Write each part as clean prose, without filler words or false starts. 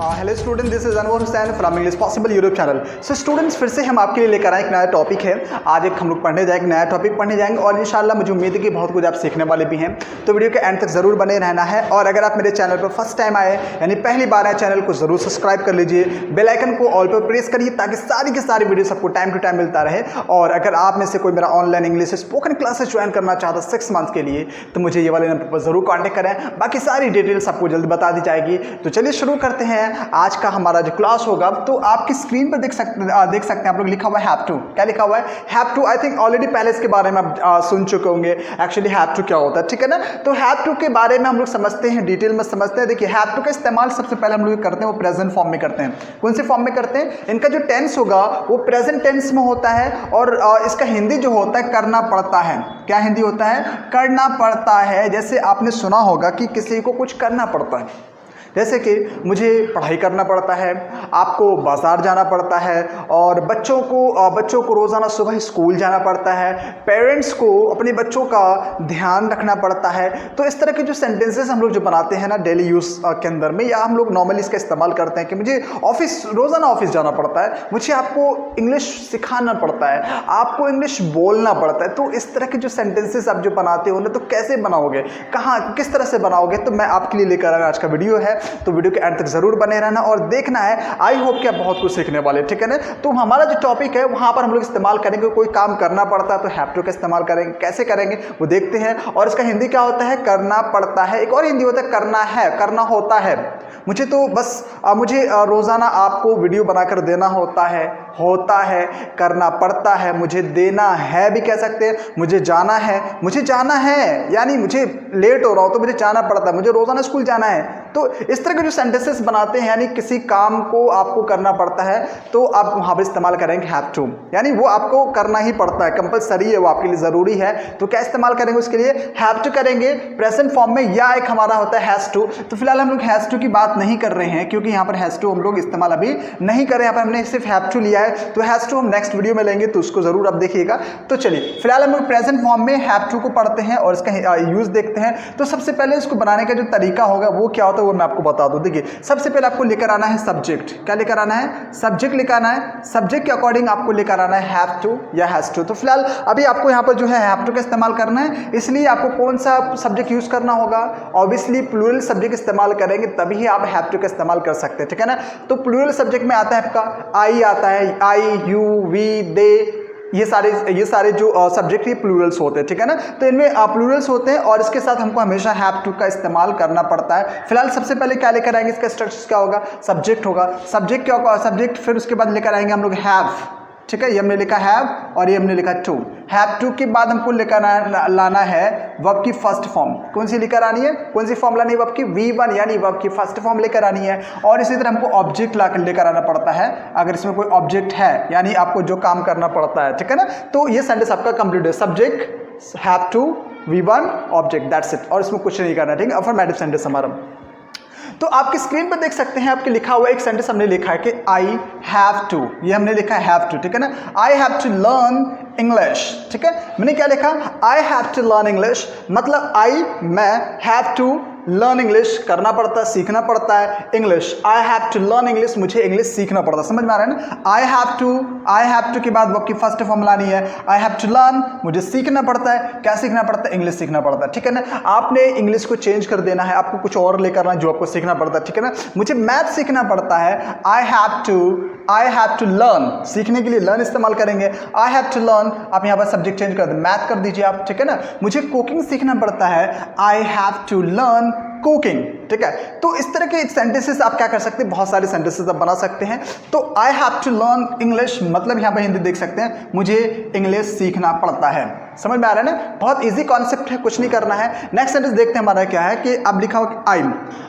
Hello student, this is Anwar Hussain from English possible YouTube channel. So students, फिर से हम आपके लिए लेकर आए एक नया टॉपिक है। आज हम लोग पढ़ने जाएंगे, नया टॉपिक पढ़ने जाएंगे और इंशाल्लाह मुझे उम्मीद है कि बहुत कुछ आप सीखने वाले भी हैं। तो वीडियो के एंड तक जरूर बने रहना है। और अगर आप मेरे चैनल पर फर्स्ट टाइम आए यानी पहली बार आए, चैनल को जरूर सब्सक्राइब कर लीजिए, बेल आइकन को ऑल पर प्रेस करिए ताकि सारी की सारी वीडियो सबको टाइम टू टाइम मिलता रहे। और अगर आप में से कोई मेरा online English spoken classes join करना चाहता 6 मंथ के लिए, तो मुझे ये वाले नंबर पर जरूर कॉन्टेक्ट करें। बाकी सारी डिटेल्स आपको जल्द बता दी जाएगी। तो चलिए शुरू करते हैं आज का हमारा जो क्लास होगा। तो आपकी स्क्रीन पर देख सकते हैं आप लोग, लिखा हुआ है हैव टू। क्या लिखा हुआ है? Have to. I think already पहले इसके बारे में आप सुन चुके होंगे एक्चुअली हैव टू क्या होता है, ठीक है ना। तो हैव टू के बारे में हम लोग समझते हैं, डिटेल में समझते हैं। देखिए, हैव टू का इस्तेमाल सबसे पहले हम लोग करते हैं वो प्रेजेंट फॉर्म में करते हैं। कौन से फॉर्म में करते हैं? इनका जो टेंस होगा वो प्रेजेंट टेंस में होता है और इसका हिंदी जो होता है करना पड़ता है। क्या हिंदी होता है? करना पड़ता है। जैसे आपने सुना होगा कि किसी को कुछ करना पड़ता है, जैसे कि मुझे पढ़ाई करना पड़ता है, आपको बाजार जाना पड़ता है, और बच्चों को रोज़ाना सुबह स्कूल जाना पड़ता है, पेरेंट्स को अपने बच्चों का ध्यान रखना पड़ता है। तो इस तरह के जो सेंटेंसेस हम लोग जो बनाते हैं ना डेली यूज़ के अंदर में, या हम लोग नॉर्मली इसका इस्तेमाल करते हैं कि मुझे रोज़ाना ऑफिस जाना पड़ता है, मुझे आपको इंग्लिश सिखाना पड़ता है, आपको इंग्लिश बोलना पड़ता है। तो इस तरह के जो सेंटेंसेस आप जो बनाते हो ना, तो कैसे बनाओगे, कहाँ किस तरह से बनाओगे, तो मैं आपके लिए लेकर आया आज का वीडियो है। तो वीडियो के एंड तक जरूर बने रहना और देखना है। आई होप कि आप बहुत कुछ सीखने वाले, ठीक है ना। तो हमारा जो टॉपिक है वहां पर हम लोग इस्तेमाल करेंगे, कोई काम करना पड़ता है तो हैव टू का इस्तेमाल करेंगे। कैसे करेंगे वो देखते हैं। और इसका हिंदी क्या होता है? करना पड़ता है। एक और हिंदी होता है करना है, करना होता है। मुझे तो बस मुझे रोजाना आपको वीडियो बनाकर देना होता है, करना पड़ता है, मुझे देना है भी कह सकते हैं, मुझे जाना है यानी मुझे लेट हो रहा हूं तो मुझे जाना पड़ता है, मुझे रोजाना स्कूल जाना है। तो इस तरह के जो सेंटेंसेस बनाते हैं यानी किसी काम को आपको करना पड़ता है, तो आप वहां पर इस्तेमाल करेंगे हैव टू, यानी वो आपको करना ही पड़ता है, कंपलसरी है, वो आपके लिए जरूरी है। तो क्या इस्तेमाल करेंगे उसके लिए? हैव टू करेंगे प्रेजेंट फॉर्म में, या एक हमारा होता है हैज टू। तो फिलहाल हम लोग हैज टू की बात नहीं कर रहे हैं क्योंकि यहाँ पर हैज टू हम लोग इस्तेमाल अभी नहीं कर रहे हैं, यहाँ पर हमने सिर्फ हैव टू लिया है। तो हैज टू हम नेक्स्ट वीडियो में लेंगे, तो उसको जरूर आप देखिएगा। तो चलिए फिलहाल हम लोग प्रेजेंट फॉर्म में हैव टू को पढ़ते हैं और इसका यूज देखते हैं। तो सबसे पहले इसको बनाने का जो तरीका होगा वो क्या होता है वो मैं आपको बता दूं। देखिए, सबसे पहले आपको लेकर आना है सब्जेक्ट। क्या लेकर आना है? सब्जेक्ट लेकर आना है। सब्जेक्ट के अकॉर्डिंग आपको लेकर आना है हैव टू या हैज टू। तो फिलहाल अभी आपको यहाँ पर जो है हैव टू का इस्तेमाल करना है, इसलिए आपको कौन सा सब्जेक्ट यूज करना होगा? ऑब्वियसली प्लूरल सब्जेक्ट इस्तेमाल करेंगे तभी आप हैव टू का इस्तेमाल कर सकते हैं, ठीक है ना। तो प्लूरल सब्जेक्ट में आता है आपका आई आता है, आई, यू, वी, दे, ये सारे जो सब्जेक्ट ये प्लूरल्स होते हैं, ठीक है ना। तो इनमें प्लूरल्स होते हैं और इसके साथ हमको हमेशा हैव टू का इस्तेमाल करना पड़ता है। फिलहाल सबसे पहले क्या लेकर आएंगे? इसका स्ट्रक्चर क्या होगा? सब्जेक्ट होगा। सब्जेक्ट क्या होगा? सब्जेक्ट। फिर उसके बाद लेकर आएंगे हम लोग हैव, ठीक है। ये हमने लिखा हैव और ये हमने लिखा टू। हैव टू के बाद हमको लेकर लाना है वर्ब की फर्स्ट फॉर्म। कौन सी लेकर आनी है? कौन सी फॉर्म लानी है? वर्ब की V1 यानी वर्ब की फर्स्ट फॉर्म लेकर आनी है। और इसी तरह हमको ऑब्जेक्ट लेकर आना पड़ता है अगर इसमें कोई ऑब्जेक्ट है, यानी आपको जो काम करना पड़ता है, ठीक है ना। तो ये सेंटेंस आपका कंप्लीट है। Subject, have to, V1, object, that's it. और इसमें कुछ नहीं करना, ठीक है। अफर्मेटिव सेंटेंस हमारा। तो आपकी स्क्रीन पर देख सकते हैं, आपके लिखा हुआ एक सेंटेंस हमने लिखा है कि आई हैव टू। ये हमने लिखा है हैव टू, ठीक है ना। I have to learn English, ठीक है। मैंने क्या लिखा? I have to learn English, मतलब मैं हैव टू लर्न इंग्लिश, करना पड़ता है, सीखना पड़ता है English. I have to learn English, मुझे इंग्लिश सीखना पड़ता है। समझ में आ रहा है ना। आई हैव टू के बाद वर्ब की फर्स्ट फॉर्म लानी है। आई हैव टू लर्न, मुझे सीखना पड़ता है। क्या सीखना पड़ता है? इंग्लिश सीखना पड़ता है, ठीक है ना। आपने इंग्लिश को चेंज कर देना है, आपको कुछ और लेकर आना जो आपको सीखना पड़ता है, ठीक है ना। मुझे मैथ सीखना पड़ता है। आई हैव टू लर्न, सीखने के लिए लर्न इस्तेमाल करेंगे। आई हैव टू लर्न, आप यहाँ पर सब्जेक्ट चेंज कर दें, मैथ कर दीजिए आप, ठीक है ना। मुझे कुकिंग सीखना पड़ता है। I have to learn cooking, ठीक है। तो इस तरह के सेंटेंसेस आप क्या कर सकते हैं? बहुत सारे सेंटेंसेस आप बना सकते हैं। तो I have to learn English मतलब यहाँ पर हिंदी देख सकते हैं, मुझे इंग्लिश सीखना पड़ता है। समझ में आ रहा है ना। बहुत इजी कॉन्सेप्ट है, कुछ नहीं करना है। नेक्स्ट सेंटेंस देखते हैं हमारा क्या है कि अब लिखा हो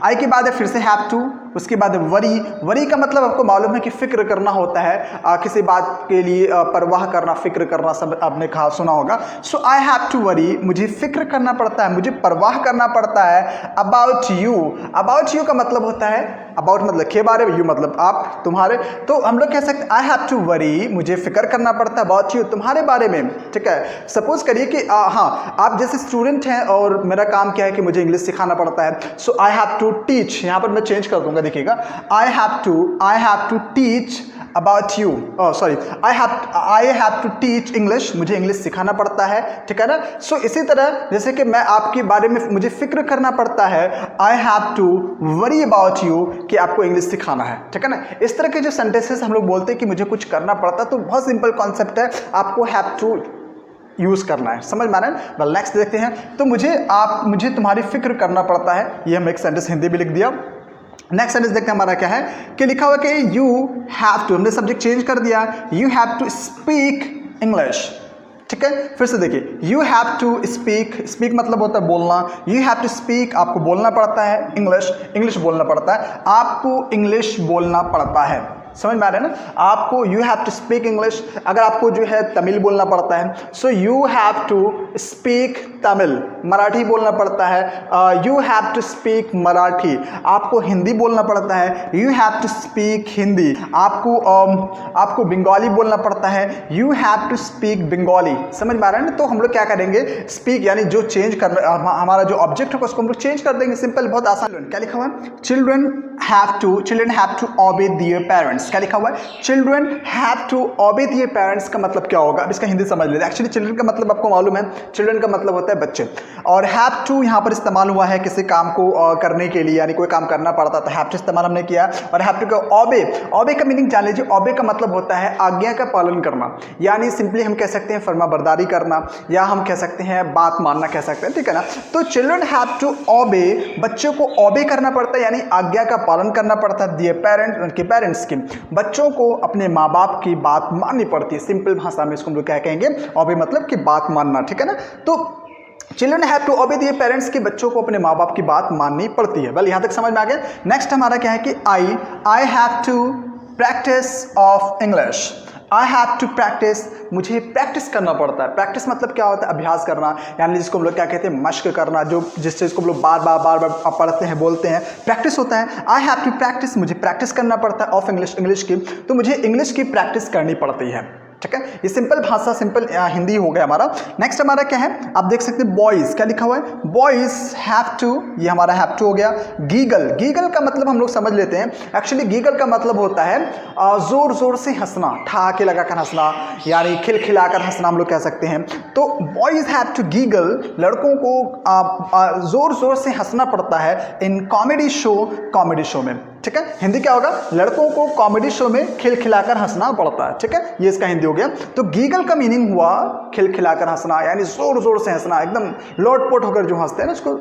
आई के बाद है फिर से हैव टू, उसके बाद वरी का मतलब आपको मालूम है कि फिक्र करना होता है, किसी बात के लिए परवाह करना, फिक्र करना, सब आपने कहा सुना होगा। सो आई हैव टू वरी, मुझे फिक्र करना पड़ता है, मुझे परवाह करना पड़ता है अबाउट यू। अबाउट यू का मतलब होता है, अबाउट मतलब के बारे में, यू मतलब आप, तुम्हारे। तो हम लोग कह सकते हैं आई हैव टू वरी, मुझे फिक्र करना पड़ता है अबाउट यू, तुम्हारे बारे में। ठीक है, सपोज करिए कि हाँ, आप जैसे स्टूडेंट हैं और मेरा काम क्या है कि मुझे इंग्लिश सिखाना पड़ता है, so I have to teach. यहाँ पर मैं चेंज कर दूंगा, देखिएगा, I have to teach about you, sorry, I have to teach English, मुझे इंग्लिश सिखाना पड़ता है। ठीक है ना। सो इसी तरह जैसे कि मैं आपके बारे में मुझे फिक्र करना पड़ता है, I have to worry about you, कि आपको इंग्लिश सिखाना है। ठीक है ना। इस तरह के जो सेंटेंसेस हम लोग बोलते हैं कि मुझे कुछ करना पड़ता, तो बहुत सिंपल कॉन्सेप्ट है, आपको हैव टू यूज करना है। समझ में आ रहा है। वेल नेक्स्ट देखते हैं, तो मुझे तुम्हारी फिक्र करना पड़ता है, ये हम एक सेंटेंस हिंदी भी लिख दिया। नेक्स्ट सेंटेंस देखते हैं हमारा क्या है कि लिखा हुआ कि यू हैव टू, हमने सब्जेक्ट चेंज कर दिया, you have to speak English. ठीक है, फिर से देखिए, you have to speak, speak मतलब होता है बोलना, यू हैव टू स्पीक, आपको बोलना पड़ता है इंग्लिश, इंग्लिश बोलना पड़ता है, आपको इंग्लिश बोलना पड़ता है। समझ में आ रहा है ना। आपको you have to speak English, अगर आपको जो है तमिल बोलना पड़ता है, so you have to speak Tamil, Marathi बोलना पड़ता है, you have to speak Marathi, आपको हिंदी बोलना पड़ता है, you have to speak Hindi, आपको बंगाली बोलना पड़ता है, you have to speak Bengali. समझ में आ रहा है ना। तो हम लोग क्या करेंगे, स्पीक यानी जो चेंज कर, हमारा जो ऑब्जेक्ट होगा उसको हम लोग चेंज कर देंगे। सिंपल, बहुत आसान। क्या लिखा हुआ है, children have to obey their parents. क्या लिखा हुआ है, children have to obey their parents का मतलब क्या होगा, अब इसका हिंदी समझ लेते हैं। एक्चुअली चिल्ड्रन का मतलब आपको मालूम है, चिल्ड्रन का मतलब होता है बच्चे, और हैव टू यहाँ पर इस्तेमाल हुआ है किसी काम को करने के लिए, यानी कोई काम करना पड़ता तो हैव टू इस्तेमाल हमने किया। और हैव टू का ओबे, ओबे का मीनिंग जान लीजिए। ओबे का मतलब होता है आज्ञा का पालन करना, यानी सिंपली हम कह सकते हैं फर्माबरदारी करना, या हम कह सकते हैं बात मानना कह सकते हैं। ठीक है ना। तो चिल्ड्रन हैव टू ओबे, बच्चों को ओबे करना पड़ता है, यानी आज्ञा का पालन करना पड़ता है दिए पेरेंट्स, उनके पेरेंट्स की। बच्चों को अपने माँ बाप की बात माननी पड़ती है। सिंपल भाषा में इसको हम लोग क्या कहेंगे, ओबे मतलब कि बात मानना। ठीक है ना। तो चिल्ड्रन हैव टू ओबे दिए पेरेंट्स, के बच्चों को अपने माँ बाप की बात माननी पड़ती है। वेल यहाँ तक समझ में आ गया। नेक्स्ट हमारा क्या है कि I have to practise of English. I have to practise, मुझे प्रैक्टिस करना पड़ता है। प्रैक्टिस मतलब क्या होता है, अभ्यास करना, यानी जिसको हम लोग क्या कहते हैं, मश्क करना, जो जिस चीज़ को हम लोग बार बार पढ़ते हैं, बोलते हैं, प्रैक्टिस होता है। आई हैव टू प्रैक्टिस, मुझे प्रैक्टिस करना पड़ता है ऑफ इंग्लिश, इंग्लिश की, तो मुझे इंग्लिश की प्रैक्टिस करनी पड़ती है। ठीक है, ये सिंपल भाषा, सिंपल हिंदी हो गया हमारा। नेक्स्ट हमारा क्या है, आप देख सकते हैं बॉयज़, क्या लिखा हुआ है, बॉयज़ हैव टू, ये हमारा हैव टू हो गया। गीगल, गीगल का मतलब हम लोग समझ लेते हैं। एक्चुअली गीगल का मतलब होता है जोर जोर से हंसना, ठहाके लगाकर हंसना, यानी खिलखिलाकर हंसना हम लोग कह सकते हैं। तो बॉयज़ हैव टू गीगल, लड़कों को जोर जोर से हंसना पड़ता है in comedy show, comedy show में। ठीक है, हिंदी क्या होगा, लड़कों को कॉमेडी शो में खिलखिलाकर हंसना पड़ता है। ठीक है, ये इसका हिंदी हो गया। तो गीगल का मीनिंग हुआ खिलखिलाकर हंसना, यानी जोर जोर से हंसना, एकदम लोटपोट होकर जो हंसते हैं ना, उसको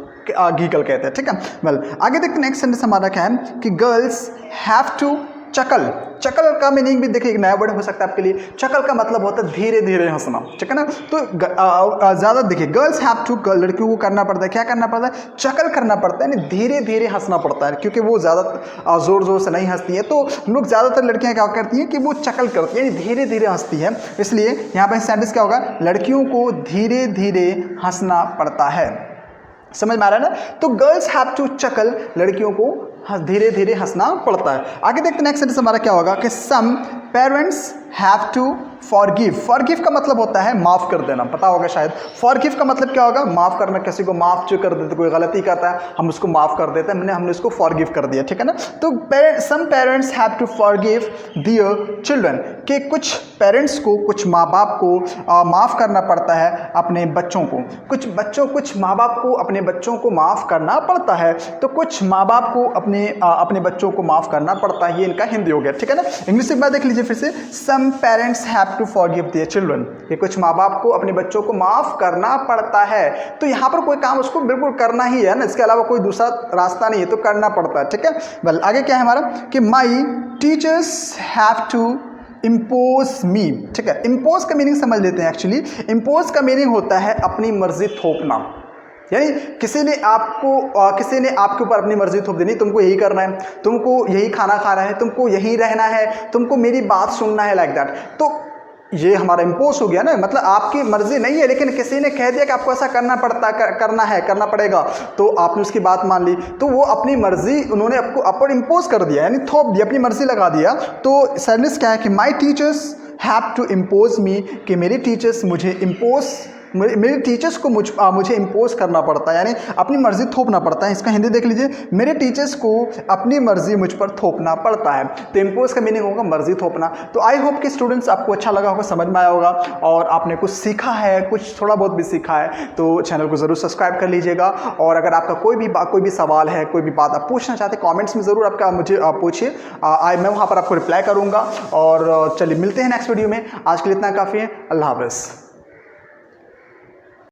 गीगल कहते हैं। ठीक है। वेल आगे देखते, नेक्स्ट सेंटेंस हमारा क्या है कि गर्ल्स हैव टू चकल। चकल का मीनिंग भी देखिए, एक नया वर्ड हो सकता है आपके लिए। चकल का मतलब होता है धीरे धीरे हंसना। ठीक है ना। तो ज़्यादा देखिए, गर्ल्स हैव टू, लड़कियों को करना पड़ता है, क्या करना पड़ता है, चकल करना पड़ता है, यानी धीरे धीरे हंसना पड़ता है, क्योंकि वो ज़्यादा ज़ोर ज़ोर से नहीं हंसती है। तो हम लोग ज़्यादातर लड़कियाँ क्या करती हैं कि वो चकल करती है, यानी धीरे धीरे हंसती है। इसलिए यहाँ पर सेंटेंस क्या होगा, लड़कियों को धीरे धीरे हंसना पड़ता है। समझ में आ रहा है ना। तो गर्ल्स हैव टू चकल, लड़कियों को धीरे धीरे हंसना पड़ता है। आगे देखते नेक्स्ट सेंटेंस हमारा क्या होगा कि some parents have to forgive. Forgive का मतलब होता है माफ़ कर देना, पता होगा शायद। फॉरगिव का मतलब क्या होगा, माफ़ करना, किसी को माफ़ जो कर देते, कोई गलती करता है हम उसको माफ़ कर देते हैं, हमने उसको फॉरगिव कर दिया। ठीक है ना। तो some parents have to forgive their children, के कुछ पेरेंट्स को, कुछ माँ बाप को माफ़ करना पड़ता है अपने बच्चों को। कुछ माँ बाप को अपने बच्चों को माफ़ करना पड़ता है, तो कुछ माँ बाप को अपने बच्चों को माफ़ करना पड़ता है। ये इनका हिंदी हो गया। ठीक है ना। इंग्लिश एक बार देख लीजिए फिर से, some parents have to forgive their children, ये कुछ माँ बाप को अपने बच्चों को माफ़ करना पड़ता है। तो यहाँ पर कोई काम उसको बिल्कुल करना ही है ना, इसके अलावा कोई दूसरा रास्ता नहीं है, तो करना पड़ता है। ठीक है। वेल आगे क्या है हमारा कि my teachers have to impose me. ठीक है, इम्पोज का मीनिंग समझ लेते हैं। एक्चुअली इम्पोज का मीनिंग होता है अपनी मर्जी थोपना, यानी किसी ने आपके ऊपर अपनी मर्जी थोप देनी, तुमको यही करना है, तुमको यही खाना खाना है, तुमको यही रहना है, तुमको मेरी बात सुनना है, लाइक दैट। तो ये हमारा इम्पोज हो गया ना, मतलब आपकी मर्जी नहीं है लेकिन किसी ने कह दिया कि आपको ऐसा करना पड़ेगा, तो आपने उसकी बात मान ली, तो वो अपनी मर्जी उन्होंने आपको अपर इम्पोज कर दिया, यानी थोप दिया, अपनी मर्जी लगा दिया। तो सेंटेंस क्या है कि my teachers have to impose me, कि मेरे टीचर्स मुझे इम्पोज, मेरे टीचर्स को मुझे इम्पोज करना पड़ता है, यानी अपनी मर्जी थोपना पड़ता है। इसका हिंदी देख लीजिए, मेरे टीचर्स को अपनी मर्जी मुझ पर थोपना पड़ता है। तो इम्पोज का मीनिंग होगा मर्जी थोपना। तो आई होप कि स्टूडेंट्स आपको अच्छा लगा होगा, समझ में आया होगा और आपने कुछ सीखा है, कुछ थोड़ा बहुत भी सीखा है, तो चैनल को ज़रूर सब्सक्राइब कर लीजिएगा। और अगर आपका कोई भी सवाल है, कोई भी बात आप पूछना चाहते हैं, कॉमेंट्स में ज़रूर आपका मुझे पूछिए, मैं वहाँ पर आपको रिप्लाई करूँगा। और चलिए मिलते हैं नेक्स्ट वीडियो में, आज के लिए इतना काफ़ी है। अल्लाह हाफ़िज़।